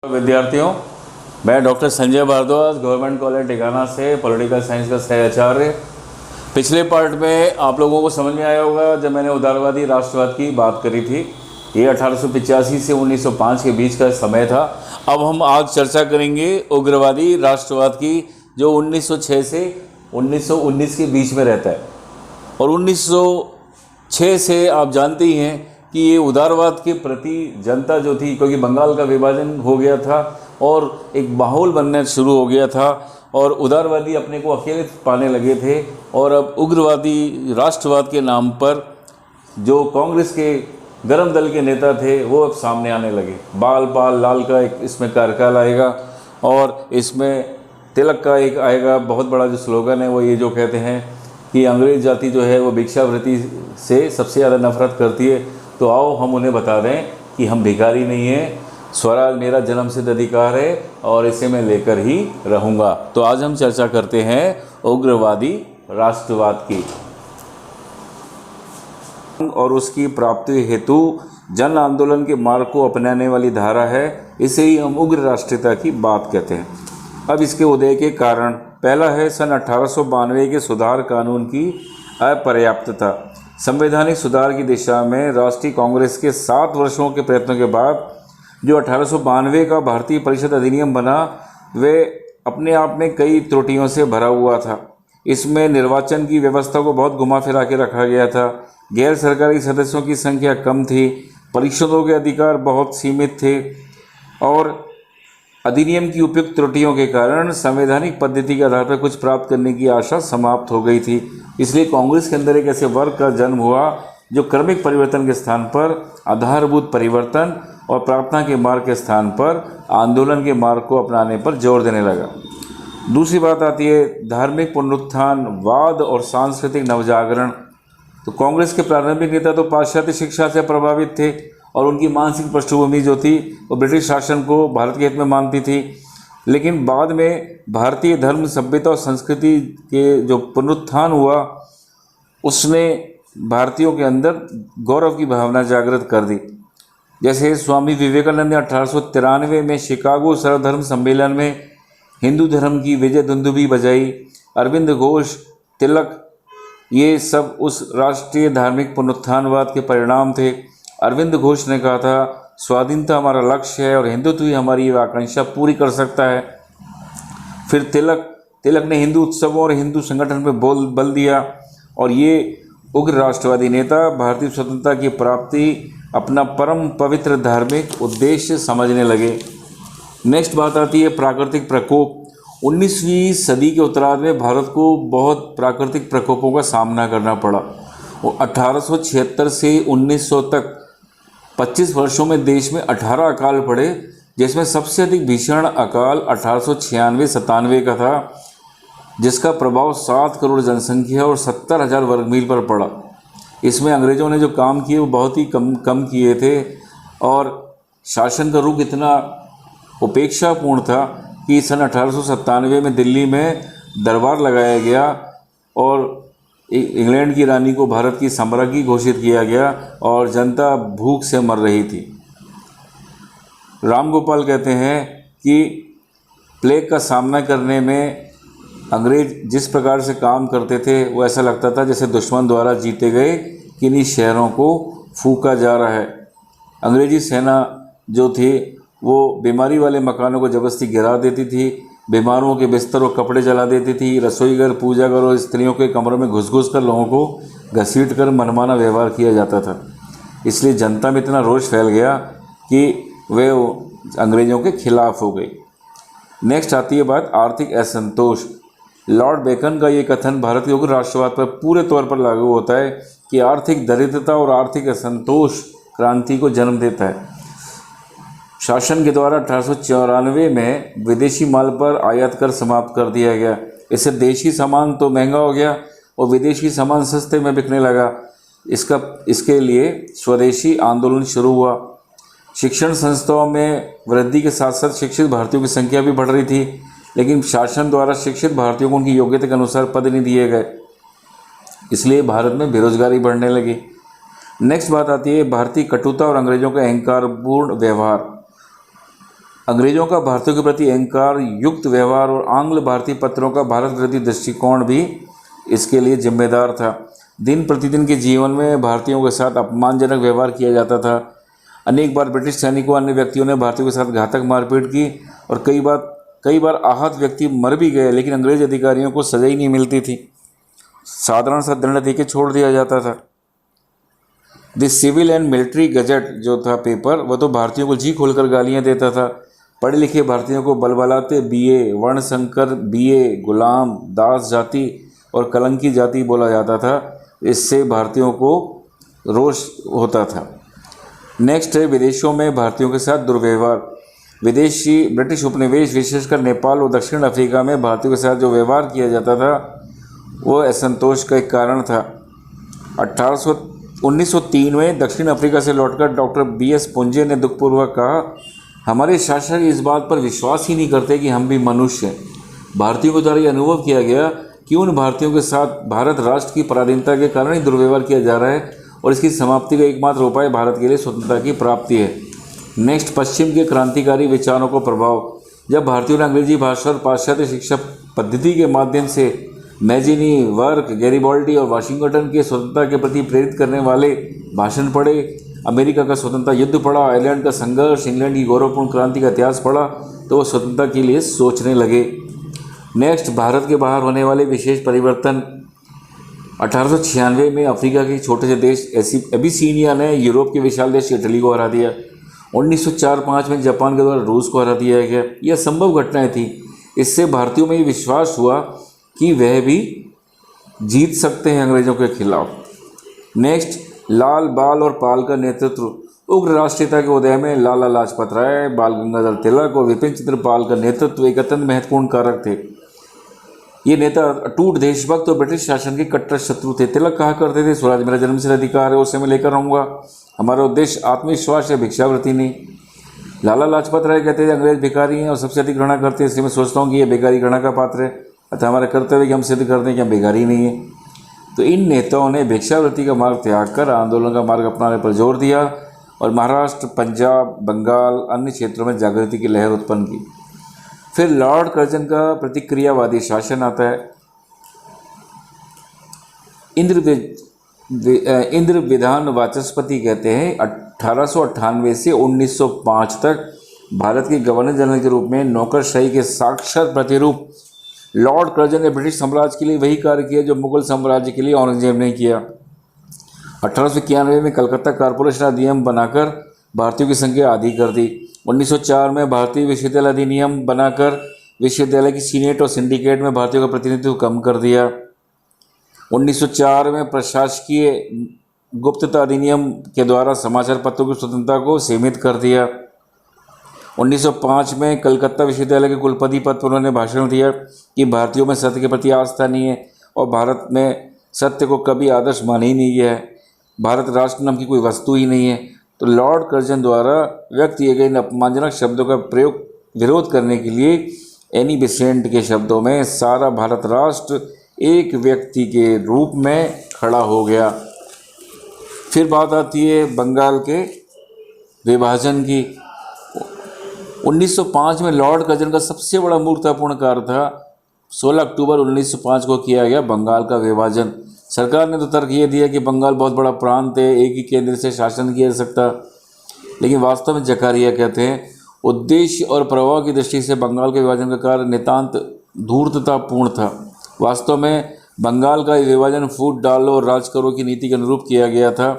विद्यार्थियों, मैं doctor Sanjay Bhardwaj government college Tikana से पॉलिटिकल साइंस का सह आचार्य। पिछले पार्ट में आप लोगों को समझ में आया होगा जब मैंने उदारवादी राष्ट्रवाद की बात करी थी। ये 1885 से 1905 के बीच का समय था। अब हम आज चर्चा करेंगे उग्रवादी राष्ट्रवाद की, जो 1906 से 1919 के बीच में रहता है। और 1906 से आप जानते ही हैं कि ये उदारवाद के प्रति जनता जो थी, क्योंकि बंगाल का विभाजन हो गया था और एक माहौल बनना शुरू हो गया था और उदारवादी अपने को अकेले पाने लगे थे। और अब उग्रवादी राष्ट्रवाद के नाम पर जो कांग्रेस के गरम दल के नेता थे वो अब सामने आने लगे। बाल पाल लाल का एक इसमें कार्यकाल आएगा और इसमें तिलक का एक आएगा। बहुत बड़ा जो स्लोगन है वो ये जो कहते हैं कि अंग्रेज जाति जो है वो भिक्षावृत्ति से सबसे ज़्यादा नफरत करती है, तो आओ हम उन्हें बता दें कि हम भिखारी नहीं हैं, स्वराज मेरा जन्मसिद्ध अधिकार है और इसे मैं लेकर ही रहूँगा। तो आज हम चर्चा करते हैं उग्रवादी राष्ट्रवाद की और उसकी प्राप्ति हेतु जन आंदोलन के मार्ग को अपनाने वाली धारा है। इसे ही हम उग्र राष्ट्रीयता की बात कहते हैं। अब इसके उदय के कारण पहला है सन 1892 के सुधार कानून की अपर्याप्तता। संवैधानिक सुधार की दिशा में राष्ट्रीय कांग्रेस के 7 वर्षों के प्रयत्नों के बाद जो 1892 का भारतीय परिषद अधिनियम बना, वे अपने आप में कई त्रुटियों से भरा हुआ था। इसमें निर्वाचन की व्यवस्था को बहुत घुमा फिरा के रखा गया था। गैर सरकारी सदस्यों की संख्या कम थी, परिषदों के अधिकार बहुत सीमित थे और अधिनियम की उपयुक्त त्रुटियों के कारण संवैधानिक पद्धति के आधार पर कुछ प्राप्त करने की आशा समाप्त हो गई थी। इसलिए कांग्रेस के अंदर एक ऐसे वर्ग का जन्म हुआ जो क्रमिक परिवर्तन के स्थान पर आधारभूत परिवर्तन और प्रार्थना के मार्ग के स्थान पर आंदोलन के मार्ग को अपनाने पर जोर देने लगा। दूसरी बात आती है धार्मिक पुनरुत्थान वाद और सांस्कृतिक नवजागरण। तो कांग्रेस के प्रारंभिक नेता तो पाश्चात्य शिक्षा से प्रभावित थे और उनकी मानसिक पृष्ठभूमि जो थी वो ब्रिटिश शासन को भारत के हित में मानती थी। लेकिन बाद में भारतीय धर्म सभ्यता और संस्कृति के जो पुनरुत्थान हुआ उसने भारतीयों के अंदर गौरव की भावना जागृत कर दी। जैसे स्वामी विवेकानंद ने 1893 में शिकागो सर्वधर्म सम्मेलन में हिंदू धर्म की विजय दुंदुभी बजाई। अरविंद घोष, तिलक, ये सब उस राष्ट्रीय धार्मिक पुनरुत्थानवाद के परिणाम थे। अरविंद घोष ने कहा था स्वाधीनता हमारा लक्ष्य है और हिंदुत्व ही हमारी आकांक्षा पूरी कर सकता है। फिर तिलक ने हिंदू उत्सवों और हिंदू संगठन पर बल दिया और ये उग्र राष्ट्रवादी नेता भारतीय स्वतंत्रता की प्राप्ति अपना परम पवित्र धार्मिक उद्देश्य समझने लगे। नेक्स्ट बात आती है प्राकृतिक प्रकोप। 19वीं सदी के उत्तरार्ध में भारत को बहुत प्राकृतिक प्रकोपों का सामना करना पड़ा और 1876 से 1900 तक 25 वर्षों में देश में 18 अकाल पड़े, जिसमें सबसे अधिक भीषण अकाल 1896-97 का था, जिसका प्रभाव 7 करोड़ जनसंख्या और 70,000 वर्ग मील पर पड़ा। इसमें अंग्रेज़ों ने जो काम किए वो बहुत ही कम किए थे और शासन का रुख इतना उपेक्षापूर्ण था कि सन 1897 में दिल्ली में दरबार लगाया गया और इंग्लैंड की रानी को भारत की साम्राज्ञी घोषित किया गया और जनता भूख से मर रही थी। राम गोपाल कहते हैं कि प्लेग का सामना करने में अंग्रेज जिस प्रकार से काम करते थे वो ऐसा लगता था जैसे दुश्मन द्वारा जीते गए किन्हीं शहरों को फूंका जा रहा है। अंग्रेजी सेना जो थी वो बीमारी वाले मकानों को ज़बरदस्ती गिरा देती थी, बीमारों के बिस्तर और कपड़े जला देती थी, रसोईघर, पूजाघर और स्त्रियों के कमरों में घुस कर लोगों को घसीट कर मनमाना व्यवहार किया जाता था। इसलिए जनता में इतना रोष फैल गया कि वे अंग्रेज़ों के खिलाफ हो गई। नेक्स्ट आती है बात आर्थिक असंतोष। लॉर्ड बेकन का ये कथन भारतीय उग्र राष्ट्रवाद पर पूरे तौर पर लागू होता है कि आर्थिक दरिद्रता और आर्थिक असंतोष क्रांति को जन्म देता है। शासन के द्वारा 1894 में विदेशी माल पर आयात कर समाप्त कर दिया गया। इससे देशी सामान तो महंगा हो गया और विदेशी सामान सस्ते में बिकने लगा। इसके लिए स्वदेशी आंदोलन शुरू हुआ। शिक्षण संस्थाओं में वृद्धि के साथ साथ शिक्षित भारतीयों की संख्या भी बढ़ रही थी, लेकिन शासन द्वारा शिक्षित भारतीयों को उनकी योग्यता के अनुसार पद नहीं दिए गए, इसलिए भारत में बेरोजगारी बढ़ने लगी। नेक्स्ट बात आती है भारतीय कटुता और अंग्रेजों का अहंकारपूर्ण व्यवहार। अंग्रेजों का भारतीयों के प्रति अहंकार युक्त व्यवहार और आंग्ल भारतीय पत्रों का भारत विरोधी दृष्टिकोण भी इसके लिए जिम्मेदार था। दिन प्रतिदिन के जीवन में भारतीयों के साथ अपमानजनक व्यवहार किया जाता था। अनेक बार ब्रिटिश सैनिकों अन्य व्यक्तियों ने भारतीयों के साथ घातक मारपीट की और कई बार आहत व्यक्ति मर भी गए, लेकिन अंग्रेज अधिकारियों को सजा ही नहीं मिलती थी। साधारण सा दंड देके छोड़ दिया जाता था। The civil and military gazette जो था पेपर, वह तो भारतीयों को जी खोलकर गालियां देता था। पढ़े लिखे भारतीयों को बलबलाते बीए, वर्णशंकर बीए, गुलाम, दास जाति और कलंकी जाति बोला जाता था। इससे भारतीयों को रोष होता था। नेक्स्ट है विदेशों में भारतीयों के साथ दुर्व्यवहार। विदेशी ब्रिटिश उपनिवेश विशेषकर नेपाल और दक्षिण अफ्रीका में भारतीयों के साथ जो व्यवहार किया जाता था वह असंतोष का एक कारण था। 1903 में दक्षिण अफ्रीका से लौटकर डॉक्टर BS पुंजे ने दुखपूर्वक कहा, हमारे शासक इस बात पर विश्वास ही नहीं करते कि हम भी मनुष्य हैं। भारतीयों के द्वारा यह अनुभव किया गया कि उन भारतीयों के साथ भारत राष्ट्र की पराधीनता के कारण ही दुर्व्यवहार किया जा रहा है और इसकी समाप्ति का एकमात्र उपाय भारत के लिए स्वतंत्रता की प्राप्ति है। नेक्स्ट, पश्चिम के क्रांतिकारी विचारों को प्रभाव। जब भारतीयों ने अंग्रेजी भाषा और पाश्चात्य शिक्षा पद्धति के माध्यम से मैजिनी, वर्क, गैरिबाल्डी और वाशिंगटन के स्वतंत्रता के प्रति प्रेरित करने वाले भाषण पढ़े, अमेरिका का स्वतंत्रता युद्ध पढ़ा, आयरलैंड का संघर्ष, इंग्लैंड की गौरवपूर्ण क्रांति का इतिहास पढ़ा, तो वो स्वतंत्रता के लिए सोचने लगे। नेक्स्ट, भारत के बाहर होने वाले विशेष परिवर्तन। 1896 में अफ्रीका के छोटे से देश एबिसीनिया ने यूरोप के विशाल देश इटली को हरा दिया। 1904-05 में जापान के द्वारा रूस को हरा दिया गया। यह असंभव घटनाएं थी। इससे भारतीयों में ये विश्वास हुआ कि वह भी जीत सकते हैं अंग्रेजों के खिलाफ। नेक्स्ट, लाल, बाल और पाल का नेतृत्व। उग्र राष्ट्रीयता के उदय में लाला लाजपत राय, बाल गंगाधर तिलक और विपिन चंद्र पाल का नेतृत्व एक अत्यंत महत्वपूर्ण कारक थे। ये नेता अटूट देशभक्त और ब्रिटिश शासन के कट्टर शत्रु थे। तिलक कहा करते थे, स्वराज मेरा जन्मसिद्ध अधिकार है, उसे मैं लेकर रहूँगा। हमारा उद्देश्य आत्मविश्वास है, भिक्षावृत्ति नहीं। लाला लाजपत राय कहते थे, अंग्रेज भिखारी हैं और सबसे अधिक घृणा करते हैं, इसलिए मैं सोचता हूँ कि ये भिखारी घृणा का पात्र है, अतः हमारा कर्तव्य कि हम सिद्ध करते हैं कि हम भिखारी नहीं है। तो इन नेताओं ने भिक्षावृत्ति का मार्ग त्याग कर आंदोलन का मार्ग अपनाने पर जोर दिया और महाराष्ट्र, पंजाब, बंगाल, अन्य क्षेत्रों में जागृति की लहर उत्पन्न की। फिर लॉर्ड कर्जन का प्रतिक्रियावादी शासन आता है। इंद्र विधान वाचस्पति कहते हैं 1898 से 1905 तक भारत के गवर्नर जनरल के रूप में नौकरशाही के साक्षात प्रतिरूप लॉर्ड कर्जन ने ब्रिटिश साम्राज्य के लिए वही कार्य किया जो मुगल साम्राज्य के लिए औरंगजेब ने किया। 1891 में कलकत्ता कारपोरेशन अधिनियम बनाकर भारतीयों की संख्या आधी कर दी। 1904 में भारतीय विश्वविद्यालय अधिनियम बनाकर विश्वविद्यालय की सीनेट और सिंडिकेट में भारतीयों का प्रतिनिधित्व कम कर दिया। 1904 में प्रशासकीय गुप्तता अधिनियम के द्वारा समाचार पत्रों की स्वतंत्रता को सीमित कर दिया। 1905 में कलकत्ता विश्वविद्यालय के कुलपति पद पर उन्होंने भाषण दिया कि भारतीयों में सत्य के प्रति आस्था नहीं है और भारत में सत्य को कभी आदर्श माना ही नहीं गया है। भारत राष्ट्र नाम की कोई वस्तु ही नहीं है। तो लॉर्ड कर्जन द्वारा व्यक्त किए गए इन अपमानजनक शब्दों का प्रयोग विरोध करने के लिए एनी बेसेंट के शब्दों में सारा भारत राष्ट्र एक व्यक्ति के रूप में खड़ा हो गया। फिर बात आती है बंगाल के विभाजन की। 1905 में लॉर्ड कर्जन का सबसे बड़ा मूर्खतापूर्ण कार्य था 16 अक्टूबर 1905 को किया गया बंगाल का विभाजन। सरकार ने तो तर्क ये दिया कि बंगाल बहुत बड़ा प्रांत है, एक ही केंद्र से शासन किया जा सकता, लेकिन वास्तव में जकारिया कहते हैं उद्देश्य और प्रभाव की दृष्टि से बंगाल के विभाजन का कार्य नितांत धूर्ततापूर्ण था। वास्तव में बंगाल का विभाजन फूट डालो और राज करो की नीति के अनुरूप किया गया था।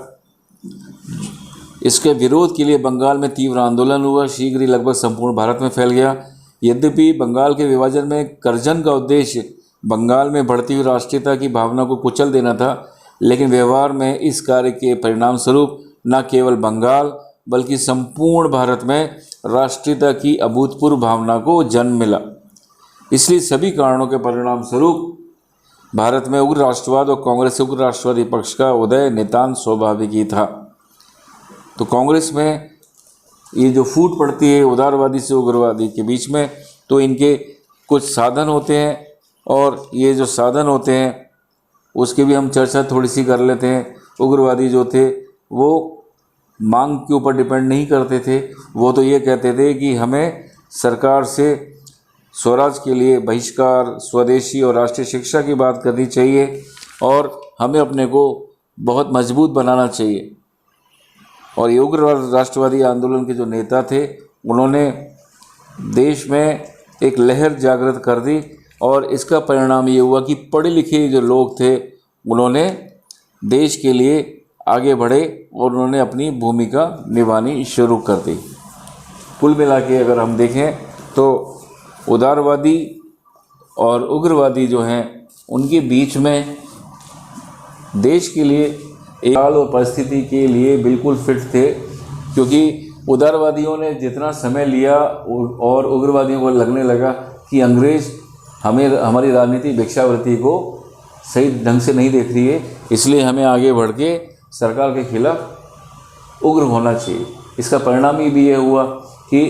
इसके विरोध के लिए बंगाल में तीव्र आंदोलन हुआ, शीघ्र ही लगभग संपूर्ण भारत में फैल गया। यद्यपि बंगाल के विभाजन में कर्जन का उद्देश्य बंगाल में बढ़ती हुई राष्ट्रीयता की भावना को कुचल देना था, लेकिन व्यवहार में इस कार्य के परिणाम स्वरूप न केवल बंगाल बल्कि संपूर्ण भारत में राष्ट्रीयता की अभूतपूर्व भावना को जन्म मिला। इसलिए सभी कारणों के परिणाम स्वरूप भारत में उग्र राष्ट्रवाद और कांग्रेस से उग्र राष्ट्रवादी पक्ष का उदय नितांत स्वाभाविक ही था। तो कांग्रेस में ये जो फूट पड़ती है उदारवादी से उग्रवादी के बीच में, तो इनके कुछ साधन होते हैं और ये जो साधन होते हैं उसकी भी हम चर्चा थोड़ी सी कर लेते हैं। उग्रवादी जो थे वो मांग के ऊपर डिपेंड नहीं करते थे, वो तो ये कहते थे कि हमें सरकार से स्वराज के लिए बहिष्कार, स्वदेशी और राष्ट्रीय शिक्षा की बात करनी चाहिए और हमें अपने को बहुत मजबूत बनाना चाहिए। और ये उग्रवाद राष्ट्रवादी आंदोलन के जो नेता थे उन्होंने देश में एक लहर जागृत कर दी और इसका परिणाम ये हुआ कि पढ़े लिखे जो लोग थे उन्होंने देश के लिए आगे बढ़े और उन्होंने अपनी भूमिका निभानी शुरू कर दी। कुल मिला के अगर हम देखें तो उदारवादी और उग्रवादी जो हैं उनके बीच में देश के लिए एक काल और परिस्थिति के लिए बिल्कुल फिट थे, क्योंकि उदारवादियों ने जितना समय लिया और उग्रवादियों को लगने लगा कि अंग्रेज़ हमारी राजनीति भिक्षावृत्ति को सही ढंग से नहीं देख रही है, इसलिए हमें आगे बढ़ के सरकार के खिलाफ उग्र होना चाहिए। इसका परिणाम ही भी ये हुआ कि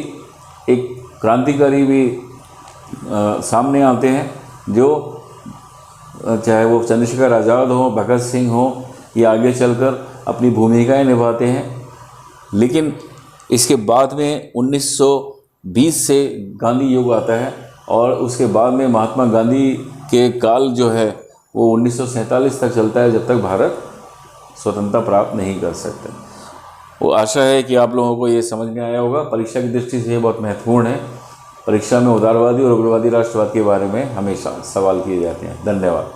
एक क्रांतिकारी भी सामने आते हैं जो चाहे वो चंद्रशेखर आज़ाद हो, भगत सिंह हो, ये आगे चलकर अपनी भूमिकाएं निभाते हैं। लेकिन इसके बाद में 1920 से गांधी युग आता है और उसके बाद में महात्मा गांधी के काल जो है वो 1947 तक चलता है, जब तक भारत स्वतंत्रता प्राप्त नहीं कर सकता। वो आशा है कि आप लोगों को ये समझ में आया होगा। परीक्षा की दृष्टि से ये बहुत महत्वपूर्ण है। परीक्षा में उदारवादी और उग्रवादी राष्ट्रवाद के बारे में हमेशा सवाल किए जाते हैं। धन्यवाद।